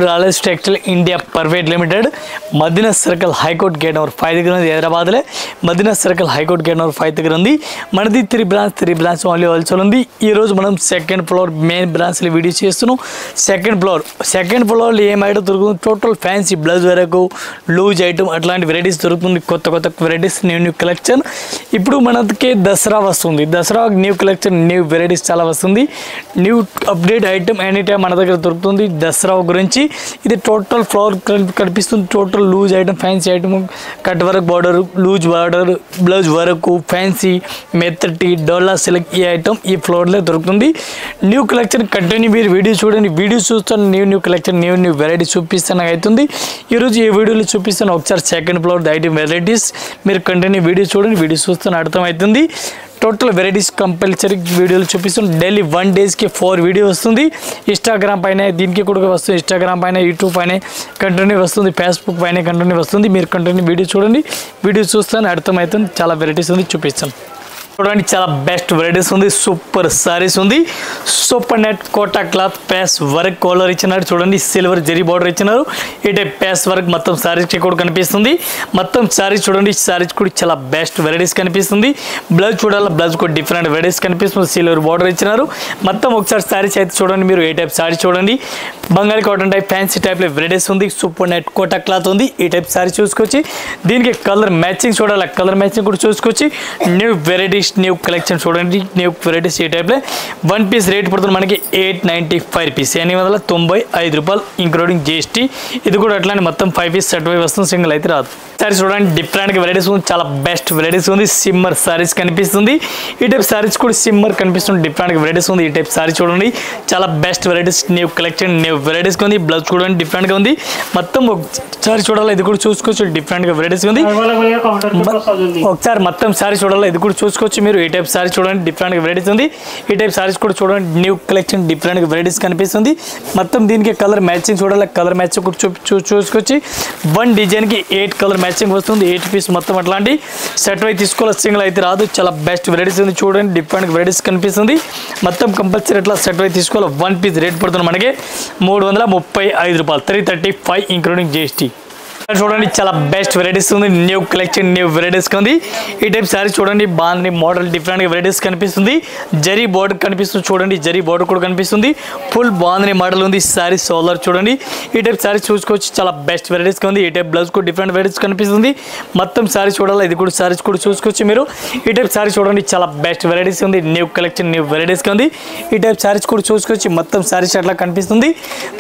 రాలేస్ textile India private limited Madina circle high court gate number 5 దగ్గర ఉంది. హైదరాబాద్లో Madina circle high court gate number 5 దగ్గర ఉంది. మనది 3 బ్రాంచ్ ఓన్లీ హోల్సేల్ ఉంది. ఈరోజు మనం సెకండ్ ఫ్లోర్ మెయిన్ బ్రాంచ్లో వీడియో చేస్తున్నాం. సెకండ్ ఫ్లోర్లో ఏం ఐటమ్ దొరుకుతుంది, టోటల్ ఫ్యాన్సీ బ్లౌజ్ వరకు లూజ్ ఐటమ్ అట్లాంటి వెరైటీస్ దొరుకుతుంది. కొత్త వెరైటీస్, న్యూ కలెక్షన్. ఇప్పుడు మనకి దసరా వస్తుంది. Dasara new collection, new varieties చాలా వస్తుంది. New update item any time మన దగ్గర దొరుకుతుంది. దసరా గురించి ఇది టోటల్ ఫ్లోర్ కనిపిస్తుంది. Total loose item, fancy item, cut work border, loose border, blouse వరకు, ఫ్యాన్సీ, మెత్తటి, డోలా సిల్క్ ఈ ఐటమ్ ఈ ఫ్లోర్లో దొరుకుతుంది. న్యూ కలెక్షన్ కంటిన్యూ మీరు వీడియో చూడండి. వీడియో చూస్తాను న్యూ కలెక్షన్, న్యూ వెరైటీ చూపిస్తాను అవుతుంది. ఈరోజు ఈ వీడియోలో చూపిస్తాను. ఒకసారి సెకండ్ ఫ్లోర్ ఐటమ్ వెరైటీస్ మీరు కంటిన్యూ వీడియో చూడండి. వీడియో చూస్తాను అర్థమవుతుంది. టోటల్ వెరైటీస్ కంపల్సరీ వీడియోలు చూపిస్తుంది. డైలీ 1 డేకి 4 వీడియో వస్తుంది. ఇన్స్టాగ్రామ్ పైన దీనికి కూడా వస్తుంది. ఇన్స్టాగ్రామ్ పైన, యూట్యూబ్ పైన కంటిన్యూ వస్తుంది. ఫేస్బుక్ పైన కంటిన్యూ వస్తుంది. మీరు కంటిన్యూ వీడియో చూడండి. వీడియో చూస్తాను అర్థమవుతుంది. చాలా వెరైటీస్ ఉంది, చూపిస్తాను. చూడండి, చాలా బెస్ట్ వెరైటీస్ ఉంది. సూపర్ సారీస్ ఉంది. సూపర్ నెట్ కోటా క్లాత్ ప్యాస్ వర్క్ కాలర్ ఇచ్చినారు. చూడండి, సిల్వర్ జరీ బార్డర్ ఇచ్చినారు. ఇటే ప్యాస్ వర్క్ మొత్తం సారీస్కి కూడా కనిపిస్తుంది. మొత్తం సారీస్ చూడండి, సారీస్ కూడా చాలా బెస్ట్ వెరైటీస్ కనిపిస్తుంది. బ్లౌజ్ చూడాలి, బ్లౌజ్ కూడా డిఫరెంట్ వెరైటీస్ కనిపిస్తుంది. సిల్వర్ బార్డర్ ఇచ్చినారు. మొత్తం ఒకసారి సారీస్ అయితే చూడండి. మీరు ఏ టైప్ సారీ చూడండి. బంగాళీ కాటన్ టైప్, ఫ్యాన్సీ టైప్లో వెరైటీస్ ఉంది. సూపర్ నెట్ కోటా క్లాత్ ఉంది. ఈ టైప్ సారీ చూసుకొచ్చి దీనికి కలర్ మ్యాచింగ్ చూడాలి. కలర్ మ్యాచింగ్ కూడా చూసుకొచ్చి న్యూ వెరైటీస్, న్యూ కలెక్షన్ చూడండి. న్యూ వెరైటీస్ ఈ టైప్లో 1 పీస్ రేట్ పడుతుంది మనకి 895 రూపీస్, 895 రూపాయలు ఇంక్లూడింగ్ జిఎస్టీ. ఇది కూడా అట్లానే మొత్తం 5 పీస్ సెట్ అయి వస్తుంది, సింగిల్ అయితే రాదు. సారీ చూడండి, డిఫరెంట్గా వెరైటీస్ ఉంది. చాలా బెస్ట్ వెరైటీస్ ఉంది. సిమ్మర్ సారీస్ కనిపిస్తుంది. ఈ టైప్ సారీస్ కూడా సిమ్మర్ కనిపిస్తుంది. డిఫరెంట్గా వెరైటీస్ ఉంది. ఈ టైప్ సారీ చూడండి, చాలా best varieties, new collection, new varieties ఉంది. బ్లౌజ్ చూడండి డిఫరెంట్గా ఉంది. మొత్తం ఒకసారి చూడాలి. ఇది కూడా చూసుకోవచ్చు. డిఫరెంట్గా వెరైటీస్ ఉంది. ఒకసారి మొత్తం సారీ చూడాలి. ఇది కూడా చూసుకోవచ్చు. మీరు ఈ టైప్ సారీ చూడండి, డిఫరెంట్గా వెరైటీస్ ఉంది. ఈ టైప్ సారీస్ కూడా చూడండి, న్యూ కలెక్షన్, డిఫరెంట్గా వెరైటీస్ కనిపిస్తుంది. మొత్తం దీనికి కలర్ మ్యాచింగ్ చూడాలి. కలర్ మ్యాచింగ్ కూడా చూసుకొచ్చి 1 డిజైన్కి 8 కలర్ మ్యాచింగ్ వస్తుంది. 8 పీస్ మొత్తం అట్లాంటి సెట్ అయి తీసుకోవాలి, సింగిల్ అయితే రాదు. చాలా బెస్ట్ వెరైటీస్ ఉంది. చూడండి, డిఫరెంట్ వెరైటీస్ కనిపిస్తుంది. మొత్తం కంపల్సరీ ఎట్లా సెట్ అయి తీసుకోవాలి. 1 పీస్ రేట్ పడుతుంది మనకి 335 రూపాయలు, 335 ఇంక్లూడింగ్ జిఎస్టీ. చూడండి, చాలా బెస్ట్ వెరైటీస్ ఉంది. న్యూ కలెక్షన్, న్యూ వెరైటీస్ ఉంది. ఈ టైప్ సారీ చూడండి, బాగుంది. మోడల్ డిఫరెంట్గా వెరైటీస్ కనిపిస్తుంది. జరీ బోర్డర్ కనిపిస్తుంది. చూడండి, జరీ బోర్డర్ కూడా కనిపిస్తుంది. ఫుల్ బాగుంది మోడల్ ఉంది. సారీ సోలర్ చూడండి. ఈ టైప్ సారీ చూసుకోవచ్చు. చాలా బెస్ట్ వెరైటీస్ ఉంది. ఈ టైప్ బ్లౌజ్ కూడా డిఫరెంట్ వెరైటీస్ కనిపిస్తుంది. మొత్తం సారీ చూడాలి. ఇది కూడా సారీస్ కూడా చూసుకోవచ్చు మీరు. ఈ టైప్ సారీ చూడండి, చాలా బెస్ట్ వెరైటీస్ ఉంది. న్యూ కలెక్షన్, న్యూ వెరైటీస్ ఉంది. ఈ టైప్ సారీస్ కూడా చూసుకోవచ్చు. మొత్తం సారీస్ అట్లా కనిపిస్తుంది.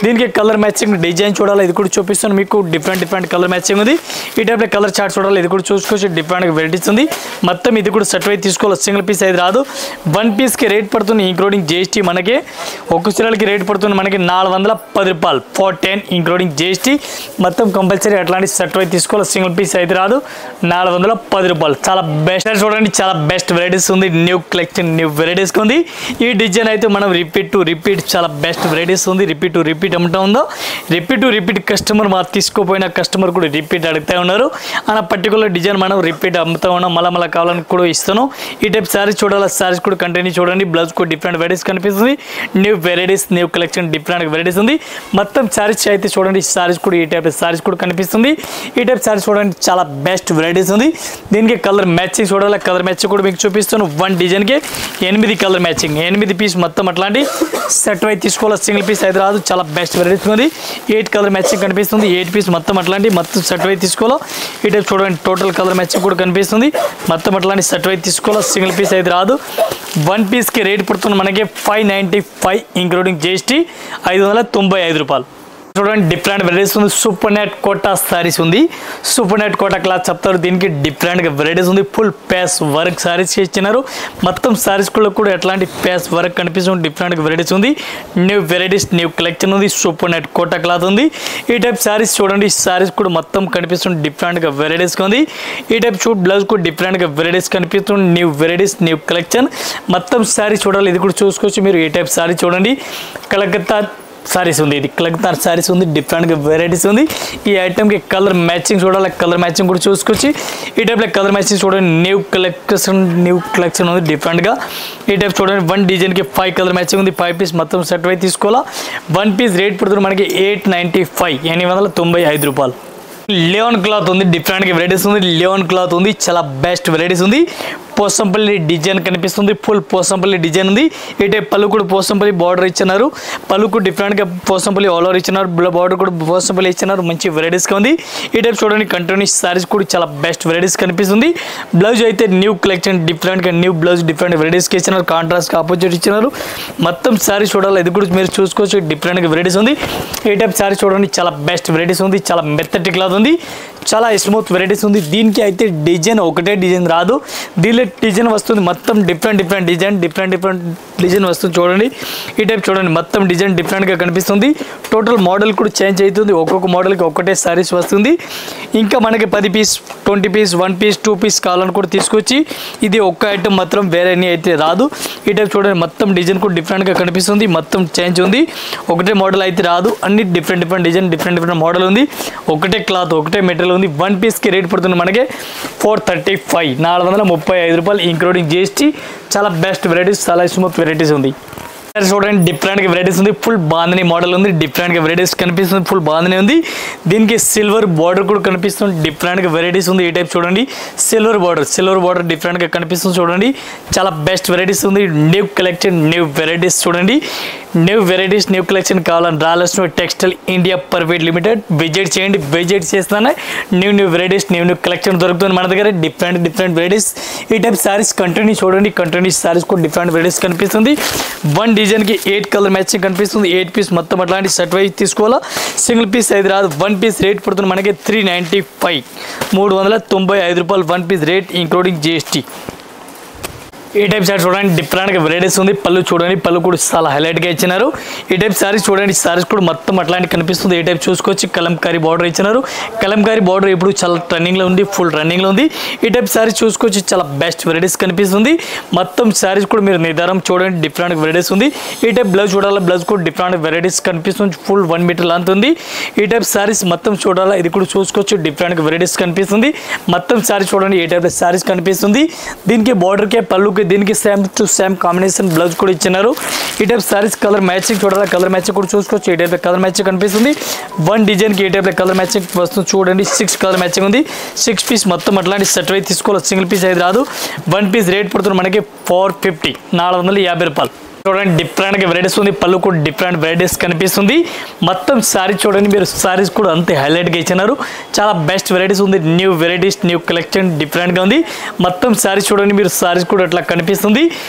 దీనికి కలర్ మ్యాచింగ్ డిజైన్ చూడాలి. ఇది కూడా చూపిస్తాను మీకు. డిఫరెంట్ కలర్ మ్యాచింగ్ ఉంది. ఈ టైప్లో కలర్ చార్ట్ చూడాలి. ఇది కూడా చూసుకోవచ్చు. డిఫరెంట్ వెరైటీస్ ఉంది. మొత్తం ఇది కూడా సెట్ అయి తీసుకోవాలి, సింగిల్ పీస్ అయితే రాదు. 1 పీస్కి రేట్ పడుతుంది ఇంక్లూడింగ్ జిఎస్టీ. మనకి ఒక చీరలకి రేట్ పడుతుంది మనకి 410 రూపాయలు, 410 ఇంక్లూడింగ్ జిఎస్టీ. మొత్తం కంపల్సరీ అట్లాంటి సెట్ అయి తీసుకోవాలి, సింగిల్ పీస్ అయితే రాదు. 410 రూపాయలు. చాలా బెస్ట్ చూడండి, చాలా బెస్ట్ వెరైటీస్ ఉంది. న్యూ కలెక్షన్, న్యూ వెరైటీస్ ఉంది. ఈ డిజైన్ అయితే మనం రిపీట్ టు రిపీట్ చాలా బెస్ట్ వెరైటీస్ ఉంది. రిపీట్ టు రిపీట్ అమ్ముతా ఉందో, రిపీట్ టు రిపీట్ కస్టమర్ మా తీసుకోపోయిన కస్టమర్ కూడా రిపీట్ అడుగుతూ ఉన్నారు. అన్న పర్టికులర్ డిజైన్ మనం రిపీట్ అమ్ముతూ ఉన్నాం. మళ్ళీ కావాలని కూడా ఇస్తాను. ఈ టైప్ సారీస్ చూడాలి. సారీస్ కూడా కంటిన్యూ చూడండి. బ్లౌజ్ కూడా డిఫరెంట్ వెరైటీస్ కనిపిస్తుంది. New varieties, new collection, different varieties ఉంది. మొత్తం సారీస్ అయితే చూడండి. సారీస్ కూడా ఈ టైప్ సారీస్ కూడా కనిపిస్తుంది. ఈ టైప్ సారీస్ చూడండి, చాలా బెస్ట్ వెరైటీస్ ఉంది. దీనికి కలర్ మ్యాచింగ్ చూడాలి. కలర్ మ్యాచింగ్ కూడా మీకు చూపిస్తాను. 1 డిజైన్కి 8 కలర్ మ్యాచింగ్, 8 పీస్ మొత్తం అట్లాంటి సెట్ అయి తీసుకోవాలి, సింగిల్ పీస్ అయితే రాదు. చాలా బెస్ట్ వెరైటీస్ ఉంది. 8 కలర్ మ్యాచింగ్ కనిపిస్తుంది. 8 పీస్ మొత్తం అట్లాంటి మొత్తం సెట్ అయి తీసుకోవాలి. ఈ టైప్ చూడండి, టోటల్ కలర్ మ్యాచింగ్ కూడా కనిపిస్తుంది. మొత్తం అట్లాంటి సెట్ అయి తీసుకోవాలి, సింగిల్ పీస్ అయితే రాదు. 1 పీస్కి రేట్ పడుతుంది మనకి 595 ఇంక్లూడింగ్ జిఎస్టీ, 595 రూపాయలు. చూడండి, డిఫరెంట్ వెరైటీస్ ఉంది. సూపర్ నెట్ కోటా సారీస్ ఉంది. సూపర్ నెట్ కోటా క్లాత్ చెప్తారు. దీనికి డిఫరెంట్గా వెరైటీస్ ఉంది. ఫుల్ ప్యాస్ వర్క్ సారీస్ ఇచ్చినారు. మొత్తం సారీస్ కూడా ఎట్లాంటి ప్యాస్ వర్క్ కనిపిస్తుంది. డిఫరెంట్గా వెరైటీస్ ఉంది. న్యూ వెరైటీస్, న్యూ కలెక్షన్ ఉంది. సూపర్ నెట్ కోటా క్లాత్ ఉంది. ఈ టైప్ సారీస్ చూడండి. సారీస్ కూడా మొత్తం కనిపిస్తుంది. డిఫరెంట్గా వెరైటీస్ ఉంది. ఈ టైప్ బ్లౌజ్ కూడా డిఫరెంట్గా వెరైటీస్ కనిపిస్తుంది. New varieties, new collection. మొత్తం సారీ చూడాలి. ఇది కూడా చూసుకోవచ్చు మీరు. ఈ టైప్ సారీ చూడండి. కలకత్తా సారీస్ ఉంది. ఇది కలకత్తా సారీస్ ఉంది, డిఫరెంట్గా వెరైటీస్ ఉంది. ఈ ఐటమ్కి కలర్ మ్యాచింగ్ చూడాలి, కలర్ మ్యాచింగ్ కూడా చూసుకొచ్చి ఈ టైప్లో కలర్ మ్యాచింగ్ చూడండి. న్యూ కలెక్షన్ ఉంది డిఫరెంట్గా. ఈ టైప్ చూడండి, 1 డిజైన్కి 5 కలర్ మ్యాచింగ్ ఉంది. 5 పీస్ మొత్తం సెట్ అయి తీసుకోవాలా. 1 పీస్ రేట్ పడుతుంది మనకి 895 895 రూపాయలు. లియోన్ క్లాత్ ఉంది, డిఫరెంట్గా వెరైటీస్ ఉంది. లియోన్ క్లాత్ ఉంది, చాలా బెస్ట్ వెరైటీస్ ఉంది. పోసంపల్లి డిజైన్ కనిపిస్తుంది, ఫుల్ పోసంపల్లి డిజైన్ ఉంది. ఈ టైప్ పళ్ళు కూడా పోసంపల్లి బార్డర్ ఇచ్చినారు. పళ్ళు కూడా డిఫరెంట్గా పోసంపల్లి ఆల్ ఓవర్ ఇచ్చినారు. బార్డర్ కూడా పోసంపల్లి ఇచ్చినారు, మంచి వెరైటీస్గా ఉంది. ఈ టైప్ చూడండి, కంటిన్యూస్ సారీస్ కూడా చాలా బెస్ట్ వెరైటీస్ కనిపిస్తుంది. బ్లౌజ్ అయితే న్యూ కలెక్షన్, డిఫరెంట్గా న్యూ బ్లౌజ్ డిఫరెంట్ వెరైటీస్కి ఇచ్చినారు. కాంట్రాస్ట్ ఆపోజిట్ ఇచ్చినారు. మొత్తం సారీ చూడాలి, ఇది కూడా మీరు చూసుకోవచ్చు, డిఫరెంట్గా వెరైటీస్ ఉంది. ఈ టైప్ సారీ చూడండి, చాలా బెస్ట్ వెరైటీస్ ఉంది. చాలా మెత్తటి క్లాత్ ఉంది, చాలా స్మూత్ వెరైటీస్ ఉంది. దీనికి అయితే డిజైన్ ఒకటే డిజైన్ రాదు, దీనిలో డిజైన్ వస్తుంది మొత్తం డిఫరెంట్ డిజైన్ వస్తుంది. చూడండి, ఈ టైప్ చూడండి, మొత్తం డిజైన్ డిఫరెంట్గా కనిపిస్తుంది. టోటల్ మోడల్ కూడా చేంజ్ అవుతుంది, ఒక్కొక్క మోడల్కి ఒక్కటే సారీస్ వస్తుంది. ఇంకా మనకి 10 పీస్ 20 పీస్ 1 పీస్ 2 పీస్ కావాలని కూడా తీసుకొచ్చి, ఇది ఒక్క ఐటమ్ మాత్రం వేరే అయితే రాదు. ఈ టైప్ చూడండి, మొత్తం డిజైన్ కూడా డిఫరెంట్గా కనిపిస్తుంది, మొత్తం చేంజ్ ఉంది. ఒకటే మోడల్ అయితే రాదు, అన్ని డిఫరెంట్ డిజైన్ డిఫరెంట్ మోడల్ ఉంది. ఒకటే క్లాత్ ఒకటే మెటీరియల్ ఉంది. 1 పీస్కి రేట్ పడుతుంది మనకి 435 435 రూపాయలు ఇంక్లూడింగ్ GST. చాలా బెస్ట్ వెరైటీస్, చాలా స్మూత్ వెరైటీస్ ఉంది. చూడండి, డిఫరెంట్గా వెరైటీస్ ఉంది. ఫుల్ బాంధనీ మోడల్ ఉంది, డిఫరెంట్గా వెరైటీస్ కనిపిస్తుంది. ఫుల్ బాంధనీ ఉంది, దీనికి సిల్వర్ బార్డర్ కూడా కనిపిస్తుంది. డిఫరెంట్గా వెరైటీస్ ఉంది. ఈ టైప్ చూడండి, సిల్వర్ బార్డర్ డిఫరెంట్గా కనిపిస్తుంది. చూడండి, చాలా బెస్ట్ వెరైటీస్ ఉంది. న్యూ కలెక్షన్, న్యూ వెరైటీస్ చూడండి. న్యూ కలెక్షన్ కావాలని Rayalaseema textile India private limited visit చేయండి. విజిట్ చేస్తానే న్యూ వెరైటీస్, న్యూ కలెక్షన్ దొరుకుతుంది మన దగ్గర. Different varieties. ఈ టైప్ సారీస్ కంటిన్యూ చూడండి, కంటిన్యూస్ సారీస్ కూడా డిఫరెంట్ వెరైటీస్ కనిపిస్తుంది. 1 డిజైన్కి 8 కలర్ మ్యాచింగ్ కనిపిస్తుంది. 8 పీస్ మొత్తం అట్లాంటి సెట్ వైజ్ తీసుకోవాలా, సింగిల్ పీస్ అయితే రాదు. 1 పీస్ రేట్ పడుతుంది మనకి 395 395 రూపాయలు 1 పీస్ రేట్ ఇంక్లూడింగ్ GST. ఈ టైప్ సారీ చూడండి, డిఫరెంట్గా వెరైటీస్ ఉంది. పళ్ళు చూడండి, పళ్ళు కూడా చాలా హైలైట్గా ఇచ్చినారు. ఈ టైప్ సారీస్ చూడండి, సారీస్ కూడా మొత్తం అట్లాంటి కనిపిస్తుంది. ఈ టైప్ చూసుకోవచ్చు, కలంకారీ బార్డర్ ఇచ్చినారు. కలంకారీ బార్డర్ ఇప్పుడు చాలా ట్రెండింగ్లో ఉంది, ఫుల్ రన్నింగ్లో ఉంది. ఈ టైప్ సారీస్ చూసుకోవచ్చు, చాలా బెస్ట్ వెరైటీస్ కనిపిస్తుంది. మొత్తం సారీస్ కూడా మీరు నిదానం చూడండి, డిఫరెంట్ వెరైటీస్ ఉంది. ఈ టైప్ బ్లౌజ్ చూడాలి, బ్లౌజ్ కూడా డిఫరెంట్ వెరైటీస్ కనిపిస్తుంది. ఫుల్ 1 మీటర్ లెంత్ ఉంది. ఈ టైప్ సారీస్ మొత్తం చూడాలి, ఇది కూడా చూసుకోవచ్చు, డిఫరెంట్ వెరైటీస్ కనిపిస్తుంది. మొత్తం సారీస్ చూడండి, ఈ టైప్ సారీస్ కనిపిస్తుంది. దీనికి బార్డర్కే పళ్ళు దీనికి same to same combination blouse కూడా ఇచ్చినారు. ఈ టైప్ సారీస్ కలర్ మ్యాచింగ్ చూడాలి, కలర్ మ్యాచింగ్ కూడా చూసుకోవచ్చు. ఈ టైప్ కలర్ మ్యాచింగ్ కనిపిస్తుంది. 1 డిజైన్కి ఈ టైప్ కలర్ మ్యాచింగ్ వస్తుంది. చూడండి, 6 కలర్ మ్యాచింగ్ ఉంది. 6 పీస్ మొత్తం అట్లాంటి సెట్ అయితే తీసుకోవాలి, సింగిల్ పీస్ అయితే రాదు. 1 పీస్ రేట్ పడుతుంది మనకి 450 450 రూపాయలు. చూడండి, డిఫరెంట్గా వెరైటీస్ ఉంది. పళ్ళు కూడా డిఫరెంట్ వెరైటీస్ కనిపిస్తుంది. మొత్తం సారీ చూడండి, మీరు సారీస్ కూడా అంతే హైలైట్గా ఇచ్చినారు. చాలా బెస్ట్ వెరైటీస్ ఉంది. న్యూ వెరైటీస్, న్యూ కలెక్షన్ డిఫరెంట్గా ఉంది. మొత్తం సారీస్ చూడండి, మీరు సారీస్ కూడా అట్లా కనిపిస్తుంది.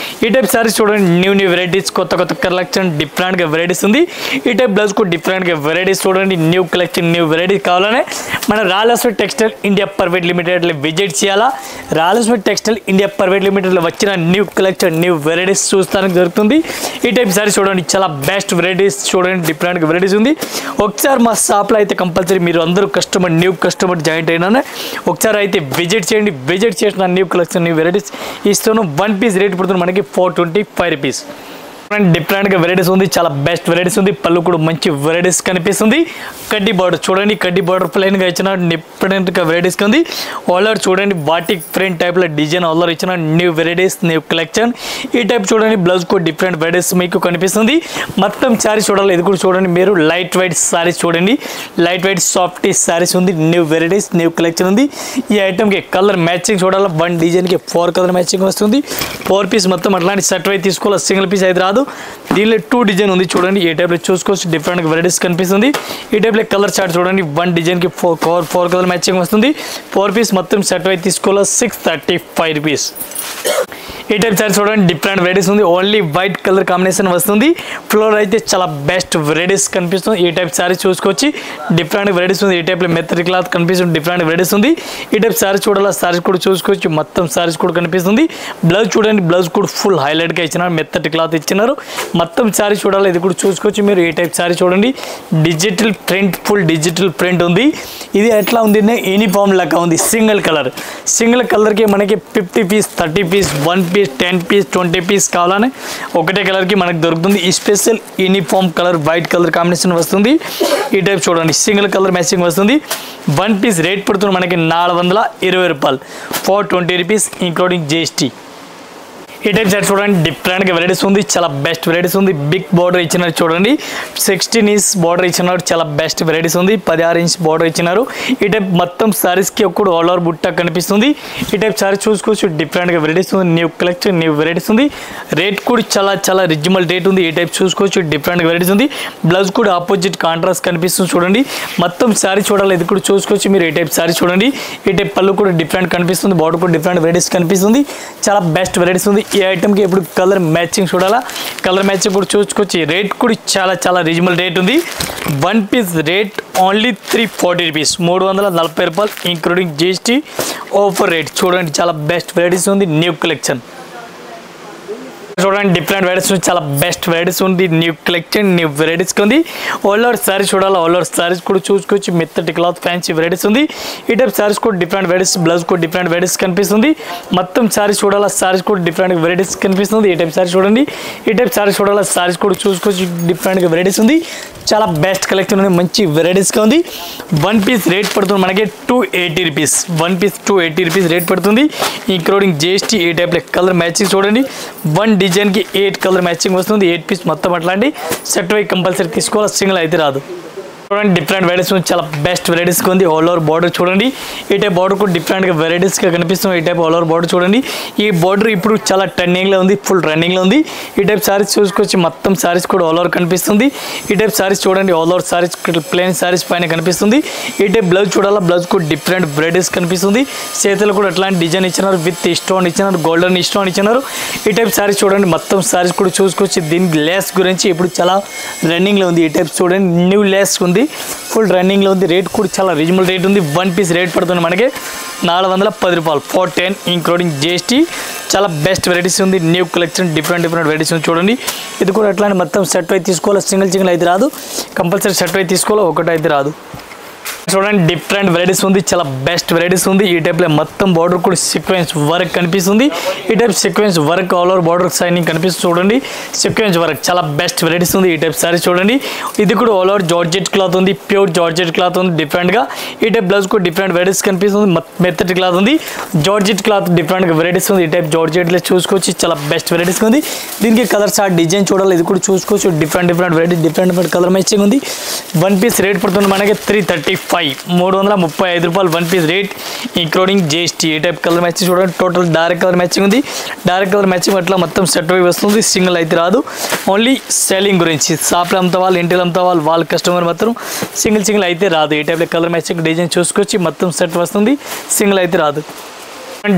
ఈ టైప్ సారీస్ చూడండి, న్యూ వెరైటీస్, కొత్త కలెక్షన్ డిఫరెంట్గా వెరైటీస్ ఉంది. ఈ టైప్ బ్లౌజ్ కూడా డిఫరెంట్గా వెరైటీస్ చూడండి. న్యూ కలెక్షన్, న్యూ వెరైటీస్ కావాలనే మన రాయలసీమ టెక్స్టైల్ ఇండియా ప్రైవేట్ లిమిటెడ్లో విజిట్ చేయాలా. రాయలసీమ టెక్స్టైల్ ఇండియా ప్రైవేట్ లిమిటెడ్లో వచ్చిన న్యూ కలెక్షన్, న్యూ వెరైటీస్ చూస్తానికి దొరుకుతుంది. ఈ టైప్ సారీ చూడండి, చాలా బెస్ట్ వెరైటీస్ చూడండి, డిఫరెంట్ వెరైటీస్ ఉంది. ఒకసారి మా షాప్లో అయితే కంపల్సరీ మీరు అందరూ న్యూ కస్టమర్ జాయింట్ అయినా ఒకసారి అయితే విజిట్ చేయండి. విజిట్ చేసిన న్యూ కలెక్షన్, న్యూ వెరైటీస్ ఇస్తాను. 1 పీస్ రేట్ పడుతుంది మనకి 425 రూపీస్. డిఫరెంట్గా వెరైటీస్ ఉంది, చాలా బెస్ట్ వెరైటీస్ ఉంది. పళ్ళు కూడా మంచి వెరైటీస్ కనిపిస్తుంది. కడ్డీ బార్డర్ చూడండి, కడ్డీ బార్డర్ ప్లెయిన్గా ఇచ్చిన డిఫరెంట్గా వెరైటీస్గా ఉంది. ఆల్అర్ చూడండి, బాటిక్ ప్రింట్ టైప్లో డిజైన్ ఆల్అర్ ఇచ్చిన న్యూ వెరైటీస్, న్యూ కలెక్షన్. ఈ టైప్ చూడండి, బ్లౌజ్ కూడా డిఫరెంట్ వెరైటీస్ మీకు కనిపిస్తుంది. మొత్తం శారీ చూడాలి, ఇది కూడా చూడండి. మీరు లైట్ వెయిట్ శారీస్ చూడండి, లైట్ వెయిట్ సాఫ్ట్ శారీస్ ఉంది. న్యూ వెరైటీస్, న్యూ కలెక్షన్ ఉంది. ఈ ఐటమ్కి కలర్ మ్యాచింగ్ చూడాలి. 1 డిజైన్కి 4 కలర్ మ్యాచింగ్ వస్తుంది. 4 పీస్ మొత్తం అట్లాంటి సెట్ అయితే తీసుకోవాలి, సింగిల్ పీస్ అయితే రాదు. దీనిలో 2 డిజైన్ ఉంది చూడండి. ఈ టైప్లో చూసుకోవచ్చు, డిఫరెంట్ వెరైటీస్ కనిపిస్తుంది. ఈ టైప్లో కలర్ చార్ట్ చూడండి. 1 డిజైన్కి 4 కలర్ మ్యాచింగ్ వస్తుంది. 4 పీస్ మొత్తం సెట్ అయితే తీసుకోవాలి, 635 రూపీస్. ఈ టైప్ సారీ చూడండి, డిఫరెంట్ వెరైటీస్ ఉంది. ఓన్లీ వైట్ కలర్ కాంబినేషన్ వస్తుంది. ఫ్లోర్ అయితే చాలా బెస్ట్ వెరైటీస్ కనిపిస్తుంది. ఈ టైప్ సారీ చూసుకోవచ్చు, డిఫరెంట్ వెరైటీస్ ఉంది. ఈ టైప్లో మెత్తడి క్లాత్ కనిపిస్తుంది, డిఫరెంట్ వెరైటీస్ ఉంది. ఈ టైప్ సారీ చూడాలి, సారీస్ కూడా చూసుకోవచ్చు. మొత్తం సారీస్ కూడా కనిపిస్తుంది. బ్లౌజ్ చూడండి, బ్లౌజ్ కూడా ఫుల్ హైలైట్గా ఇచ్చినారు, మెత్తటి క్లాత్ ఇచ్చినారు. మొత్తం సారీ చూడాలి, ఇది కూడా చూసుకోవచ్చు మీరు. ఈ టైప్ సారీ చూడండి, digital print, full digital print ఉంది. ఇది ఎట్లా ఉంది, యూనిఫామ్ లాగా ఉంది. సింగిల్ కలర్కి మనకి 50 piece 30 piece 1 piece piece 10 piece 20 piece కావాలని ఒకటే కలర్కి మనకు దొరుకుతుంది. ఈ special uniform colour white colour combination వస్తుంది. ఈ టైప్ చూడండి సింగిల్ కలర్ మ్యాచింగ్ వస్తుంది. 1 పీస్ రేట్ పడుతుంది మనకి 420 రూపాయలు, 420 రూపీస్ ఇంక్లూడింగ్ GST. ఈ టైప్ సెట్ చూడండి డిఫరెంట్గా వెరైటీస్ ఉంది, చాలా బెస్ట్ వెరైటీస్ ఉంది. బిగ్ బార్డర్ ఇచ్చినారు చూడండి, 16 ఇంచ్ బార్డర్ ఇచ్చినారు, చాలా బెస్ట్ వెరైటీస్ ఉంది. 16 ఇంచ్ బార్డర్ ఇచ్చినారు. ఈ టైప్ మొత్తం సారీస్కి ఒకటి ఆల్ ఓవర్ బుట్ట కనిపిస్తుంది. ఈ టైప్ సారీ చూసుకోవచ్చు, డిఫరెంట్గా వెరైటీస్ ఉంది, న్యూ కలెక్షన్ న్యూ వెరైటీస్ ఉంది. రేట్ కూడా చాలా రీజనబుల్ రేట్ ఉంది. ఈ టైప్ చూసుకోవచ్చు, డిఫరెంట్గా వెరైటీస్ ఉంది. బ్లౌజ్ కూడా ఆపోజిట్ కాంట్రాస్ట్ కనిపిస్తుంది చూడండి. మొత్తం సారీ చూడాలి, ఇది కూడా చూసుకోవచ్చు మీరు. ఈ టైప్ సారీ చూడండి, ఈ టైప్ పళ్ళు కూడా డిఫరెంట్ కనిపిస్తుంది, బార్డర్ కూడా డిఫరెంట్ వెరైటీస్ కనిపిస్తుంది, చాలా బెస్ట్ వెరైటీస్ ఉంది. ఈ ఐటమ్కి ఇప్పుడు కలర్ మ్యాచింగ్ చూడాలా, కలర్ మ్యాచింగ్ కూడా చూసుకోవచ్చు. రేట్ కూడా చాలా రీజనబుల్ రేట్ ఉంది. 1 పీస్ రేట్ ఓన్లీ 340 రూపీస్, 340 రూపాయలు ఇంక్లూడింగ్ GST ఆఫర్ రేట్. చూడండి చాలా బెస్ట్ వెరైటీస్ ఉంది, న్యూ కలెక్షన్ చూడండి. డిఫరెంట్ వెరైటీస్ చాలా బెస్ట్ వెరైటీస్ ఉంది, న్యూ కలెక్షన్ న్యూ వెరైటీస్ ఉంది. ఆల్ ఓవర్ సారీ చూడాలి, ఆల్ ఓవర్ సారీస్ కూడా చూసుకోవచ్చు. మెత్తటి క్లాత్ ఫ్యాన్సీ వెరైటీస్ ఉంది. ఈ టైప్ సారీస్ కూడా డిఫరెంట్ వెరైటీస్, బ్లౌజ్ కూడా డిఫరెంట్ వెరైటీస్ కనిపిస్తుంది. మొత్తం సారీస్ చూడాలి, సారీస్ కూడా డిఫరెంట్ వెరైటీస్ కనిపిస్తుంది. ఈ టైప్ సారీ చూడండి, ఈ టైప్ సారీస్ చూడాలి, సారీస్ కూడా చూసుకోవచ్చు. డిఫరెంట్గా వెరైటీస్ ఉంది, చాలా బెస్ట్ కలెక్షన్ ఉంది, మంచి వెరైటీస్గా ఉంది. 1 పీస్ రేట్ పడుతుంది మనకి 280 రూపీస్, 1 పీస్ 280 రూపీస్ రేట్ పడుతుంది ఇంక్లూడింగ్ GST. ఈ టైప్లో కలర్ మ్యాచింగ్ చూడండి, 1 డిజైన్కి 8 కలర్ మ్యాచింగ్ వస్తుంది. 8 పీస్ మొత్తం అట్లాంటి సెట్ వై కంపల్సరీ తీసుకోవాలి, సింగిల్ అయితే రాదు. చూడండి డిఫరెంట్ వెరైటీస్ చాలా బెస్ట్ వెరైటీస్గా ఉంది. ఆల్ ఓవర్ బార్డర్ చూడండి, ఈ టైప్ బార్డర్ కూడా డిఫరెంట్గా వెరైటీస్గా కనిపిస్తుంది. ఈ టైప్ ఆల్ ఓవర్ బార్డర్ చూడండి, ఈ బార్డర్ ఇప్పుడు చాలా టర్నింగ్లో ఉంది, ఫుల్ రన్నింగ్లో ఉంది. ఈ టైప్ సారీస్ చూసుకొచ్చి మొత్తం సారీస్ కూడా ఆల్ ఓవర్ కనిపిస్తుంది. ఈ టైప్ సారీస్ చూడండి, all over saris plain saris పైన కనిపిస్తుంది. ఈ టైప్ బ్లౌజ్ చూడాలా, బ్లౌజ్ కూడా డిఫరెంట్ వెరైటీస్ కనిపిస్తుంది. చేతులు కూడా అట్లాంటి డిజైన్ ఇచ్చినారు, విత్ స్టోన్ ఇచ్చినారు, గోల్డెన్ స్టోన్ ఇచ్చినారు. ఈ టైప్ సారీస్ చూడండి, మొత్తం సారీస్ కూడా చూసుకొచ్చి. దీనికి లేస్ గురించి ఇప్పుడు చాలా రన్నింగ్లో ఉంది. ఈ టైప్ చూడండి న్యూ లేస్ ఉంది, ఫుల్ రన్నింగ్లో ఉంది. రేట్ కూడా చాలా రీజనబుల్ రేట్ ఉంది. 1 పీస్ రేట్ పడుతుంది మనకి 410 రూపాయలు, 410 ఇంక్లూడింగ్ GST. చాలా బెస్ట్ వెరైటీస్ ఉంది, న్యూ కలెక్షన్ డిఫరెంట్ వెరైటీస్ ఉంది చూడండి. ఇది కూడా అట్లానే మొత్తం సెట్ అయితే తీసుకోవాలి, సింగిల్ అయితే రాదు, కంపల్సరీ సెట్ అయితే తీసుకోవాలి, ఒకటి అయితే రాదు. చూడండి డిఫరెంట్ వెరైటీస్ ఉంది, చాలా బెస్ట్ వెరైటీస్ ఉంది. ఈ టైప్లో మొత్తం బార్డర్ కూడా సీక్వెన్స్ వర్క్ కనిపిస్తుంది. ఈ type sequence work all over border signing కనిపిస్తుంది చూడండి, సీక్వెన్స్ వర్క్ చాలా బెస్ట్ వెరైటీస్ ఉంది. ఈ టైప్ సారీ చూడండి, ఇది కూడా ఆల్ ఓవర్ జార్జెట్ క్లాత్ ఉంది, ప్యూర్ జార్జెట్ క్లాత్ ఉంది డిఫరెంట్గా. ఈ టైప్ బ్లౌజ్ కూడా డిఫరెంట్ వెరైటీస్ కనిపిస్తుంది, మెత్తటి క్లాత్ ఉంది, జార్జెట్ క్లాత్ డిఫరెంట్గా వెరైటీస్ ఉంది. ఈ టైప్ జార్జెట్లో చూసుకోవచ్చు, చాలా బెస్ట్ వెరైటీస్ ఉంది. దీనికి కలర్స్ ఆ డిజైన్ చూడాలి, ఇది కూడా చూసుకోవచ్చు. Different varieties, different colour matching ఉంది. 1 పీస్ రేట్ పడుతుంది మనకి 335, 335 రూపాయలు 1 పీస్ రేట్ ఇంక్లూడింగ్ GST. ఈ టైప్ కలర్ మ్యాచింగ్ చూడండి, టోటల్ డార్క్ కలర్ మ్యాచింగ్ ఉంది. డార్క్ కలర్ మ్యాచింగ్ అట్లా మొత్తం సెట్ అయి వస్తుంది, సింగిల్ అయితే రాదు. ఓన్లీ సెల్లింగ్ గురించి, షాప్లో అమ్ముతా వాళ్ళు, ఇంటిలో అమ్ముతా వాళ్ళు, వాళ్ళ కస్టమర్ మాత్రం సింగిల్ అయితే రాదు. ఈ టైప్లో కలర్ మ్యాచింగ్ డిజైన్ చూసుకొచ్చి మొత్తం సెట్ వస్తుంది, సింగిల్ అయితే రాదు.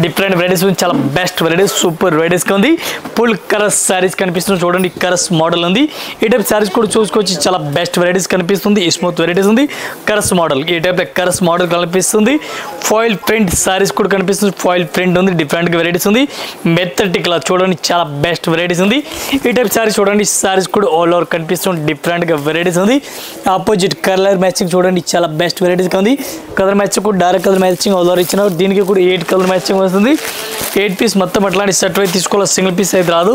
డిఫరెంట్ వెరైటీస్ చాలా బెస్ట్ వెరైటీస్, సూపర్ వెరైటీస్గా ఉంది. ఫుల్ కరస్ శారీస్ కనిపిస్తుంది చూడండి, కరస్ మోడల్ ఉంది. ఈ టైప్ శారీస్ కూడా చూసుకోవచ్చు, చాలా బెస్ట్ వెరైటీస్ కనిపిస్తుంది, స్మూత్ వెరైటీస్ ఉంది. కరస్ మోడల్, ఈ టైప్ కరస్ మోడల్ కనిపిస్తుంది. ఫాయిల్ ప్రింట్ శారీస్ కూడా కనిపిస్తుంది, ఫాయిల్ ప్రింట్ ఉంది, డిఫరెంట్గా వెరైటీస్ ఉంది. మెత్తటి క్లాత్ చూడండి, చాలా బెస్ట్ వెరైటీస్ ఉంది. ఈ టైప్ శారీస్ చూడండి, శారీస్ కూడా ఆల్ ఓవర్ కనిపిస్తుంది, డిఫరెంట్గా వెరైటీస్ ఉంది. ఆపోజిట్ కలర్ మ్యాచింగ్ చూడండి, చాలా బెస్ట్ వెరైటీస్గా ఉంది. కలర్ మ్యాచింగ్ కూడా dark colour matching all over ఇచ్చినారు. దీనికి కూడా 8 కలర్ మ్యాచింగ్ వస్తుంది. 8 పీస్ మొత్తం అట్లాంటి సెట్ అయితే తీసుకోవాలి, సింగిల్ పీస్ అయితే రాదు.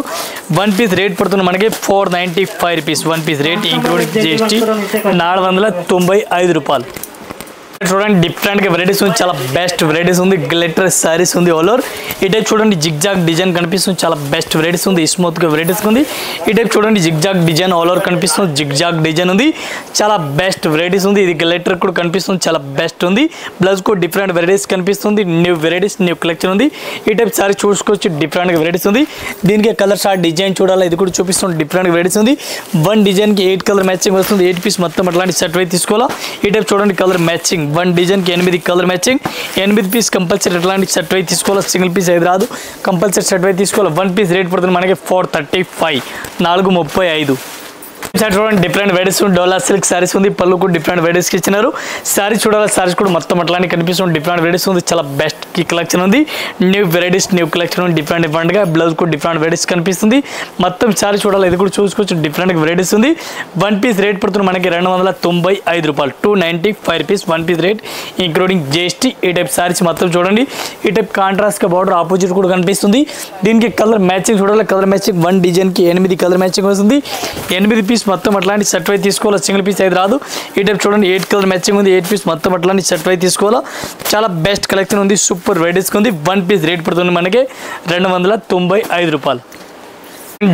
1 పీస్ రేట్ పడుతుంది మనకి 495 rupees, 1 piece rate including GST 495 రూపాయలు. చూడండి డిఫరెంట్గా వెరైటీస్ ఉంది, చాలా బెస్ట్ వెరైటీస్ ఉంది. గ్లిటర్ శారీస్ ఉంది ఆల్ ఓవర్. ఈ టైప్ చూడండి జిగ్జాగ్ డిజైన్ కనిపిస్తుంది, చాలా బెస్ట్ వెరైటీస్ ఉంది, స్మూత్గా వెరైటీస్ ఉంది. ఈ టైప్ చూడండి జిగ్జాగ్ డిజైన్ ఆల్ ఓవర్ కనిపిస్తుంది, జిగ్జాగ్ డిజైన్ ఉంది, చాలా బెస్ట్ వెరైటీస్ ఉంది. ఇది గ్లిటర్ కూడా కనిపిస్తుంది, చాలా బెస్ట్ ఉంది. బ్లౌజ్ కూడా డిఫరెంట్ వెరైటీస్ కనిపిస్తుంది, న్యూ వెరైటీస్ న్యూ కలెక్షన్ ఉంది. ఈ టైప్ సారీ చూసుకోవచ్చు, డిఫరెంట్గా వెరైటీస్ ఉంది. దీనికి కలర్స్ ఆ డిజైన్ చూడాలి, ఇది కూడా చూపిస్తుంది, డిఫరెంట్ వెరైటీస్ ఉంది. 1 డిజైన్కి 8 కలర్ మ్యాచింగ్ వస్తుంది. 8 పీస్ మొత్తం అట్లాంటి సెట్ అయితే తీసుకోవాలా. ఈ టైప్ చూడండి కలర్ మ్యాచింగ్, 1 డిజైన్కి 8 కలర్ మ్యాచింగ్, 8 పీస్ కంపల్సరీ అట్లాంటి సెట్ అయితే తీసుకోవాలి, సింగిల్ పీస్ అయితే రాదు, కంపల్సరీ సెట్ అయితే తీసుకోవాలి. 1 పీస్ రేట్ పడుతుంది మనకి 435, 435. చూడండి డిఫరెంట్ వెరైటీస్ డోలా సిల్క్ సారీస్ ఉంది. పళ్ళు కూడా డిఫరెంట్ వెరైటీస్కి ఇచ్చినారు. సారీ చూడాలి, సారీస్ కూడా మొత్తం అట్లానే కనిపిస్తుంది. డిఫరెంట్ వెరైటీస్ ఉంది, చాలా బెస్ట్ కలెక్షన్ ఉంది. న్యూ వెరైటీస్ న్యూ కలెక్షన్ ఉంది. డిఫరెంట్గా బ్లౌజ్ కూడా డిఫరెంట్ వెరైటీస్ కనిపిస్తుంది. మొత్తం సారీ చూడాలి, ఇది కూడా చూసుకోవచ్చు. డిఫరెంట్ వెరైటీస్ ఉంది. వన్ పీస్ రేట్ పడుతుంది మనకి 295 రూపాయలు, 295 rupees one piece rate including GST. ఈ టైప్ సారీస్ మొత్తం చూడండి. ఈ టైప్ కాంట్రాస్ట్గా బార్డర్ ఆపోజిట్ కూడా కనిపిస్తుంది. దీనికి కలర్ మ్యాచింగ్ చూడాలి, కలర్ మ్యాచింగ్ వన్ డిజైన్కి 8 కలర్ మ్యాచింగ్ వస్తుంది. 8 పీస్ మొత్తం అట్లాంటి సెట్ వై తీసుకోవాలి, సింగిల్ పీస్ అయితే రాదు. ఈ టైప్ చూడండి 8 కలర్ మ్యాచింగ్ ఉంది. 8 పీస్ మొత్తం అట్లాంటి సెట్ వై తీసుకోవాలా. చాలా బెస్ట్ కలెక్షన్ ఉంది, సూపర్ వెరైటీస్ ఉంది. వన్ పీస్ రేట్ పడుతుంది మనకి 295 రూపాయలు.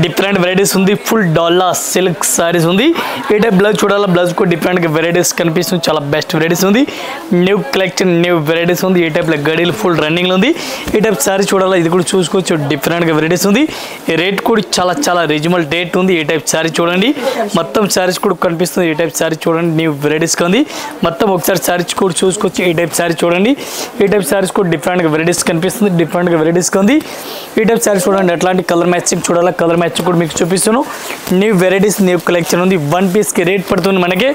డిఫరెంట్ వెరైటీస్ ఉంది. ఫుల్ డాలా సిల్క్ సారీస్ ఉంది. ఈ టైప్ బ్లౌజ్ చూడాలా, బ్లౌజ్ కూడా డిఫరెంట్గా వెరైటీస్ కనిపిస్తుంది. చాలా బెస్ట్ వెరైటీస్ ఉంది. న్యూ కలెక్షన్ న్యూ వెరైటీస్ ఉంది. ఈ టైప్లో గడీలు ఫుల్ రన్నింగ్లో ఉంది. ఈ టైప్ సారీ చూడాలా, ఇది కూడా చూసుకోవచ్చు. డిఫరెంట్గా వెరైటీస్ ఉంది. ఈ రేట్ కూడా చాలా రీజనబుల్ రేట్ ఉంది. ఈ టైప్ సారీ చూడండి, మొత్తం సారీస్ కూడా కనిపిస్తుంది. ఈ టైప్ సారీ చూడండి, న్యూ వెరైటీస్గా ఉంది. మొత్తం ఒకసారి సారీస్ కూడా చూసుకోవచ్చు. ఈ టైప్ సారీ చూడండి, ఈ టైప్ సారీస్ కూడా డిఫరెంట్గా వెరైటీస్ కనిపిస్తుంది. డిఫరెంట్గా వెరైటీస్గా ఉంది. ఈ టైప్ సారీస్ చూడండి, అట్లాంటి కలర్ మ్యాచింగ్ చూడాలా, కలర్ మ్యాచ్ కూడా మీకు చూపిస్తాను. న్యూ వెరైటీస్ న్యూ కలెక్షన్ ఉంది. వన్ పీస్కి రేట్ పడుతుంది మనకి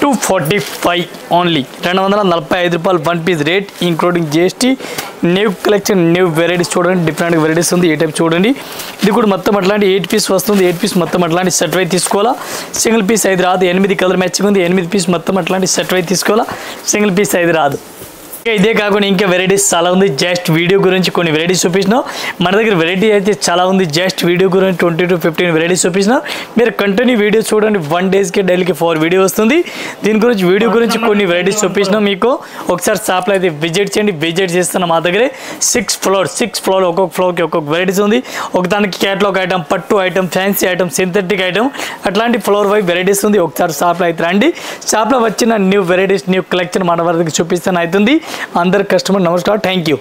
245 ఓన్లీ, 245 రూపాయలు one piece rate including GST. New collection new varieties చూడండి, డిఫరెంట్ వెరైటీస్ ఉంది. ఈ టైప్ చూడండి, ఇది కూడా మొత్తం అట్లాంటి 8 పీస్ వస్తుంది. 8 పీస్ మొత్తం అట్లాంటి సెట్ వై తీసుకోవాలా, సింగిల్ పీస్ అయితే రాదు. 8 కలర్ మ్యాచింగ్ ఉంది. 8 పీస్ మొత్తం అట్లాంటి సెట్ వై తీసుకోవాలా, సింగిల్ పీస్ అయితే రాదు. ఇదే కాకుండా ఇంకా వెరైటీస్ చాలా ఉంది. జస్ట్ వీడియో గురించి కొన్ని వెరైటీస్ చూపించినాం. మన దగ్గర వెరైటీ అయితే చాలా ఉంది. జస్ట్ వీడియో గురించి 20 to 15 వెరైటీస్ చూపించినా. మీరు కంటిన్యూ వీడియో చూడండి, 1 డేకి డైలీకి 4 వీడియో వస్తుంది. దీని గురించి వీడియో గురించి కొన్ని వెరైటీస్ చూపించినాం మీకు. ఒకసారి షాప్లో అయితే విజిట్ చేయండి. విజిట్ చేస్తున్న మా దగ్గరే 6 ఫ్లోర్ ఒక్కొక్క ఫ్లోర్కి ఒక్కొక్క వెరైటీస్ ఉంది. ఒకదానికి క్యాటలాగ్ ఐటమ్, పట్టు item, fancy item, synthetic item, అట్లాంటి ఫ్లోర్ వైజ్ వెరైటీస్ ఉంది. ఒకసారి షాప్లో అయితే రండి. షాప్లో వచ్చిన న్యూ వెరైటీస్ న్యూ కలెక్షన్ మన వరకు చూపిస్తాను అవుతుంది. అందరు కస్టమర్ నమస్కారం, థ్యాంక్ యూ.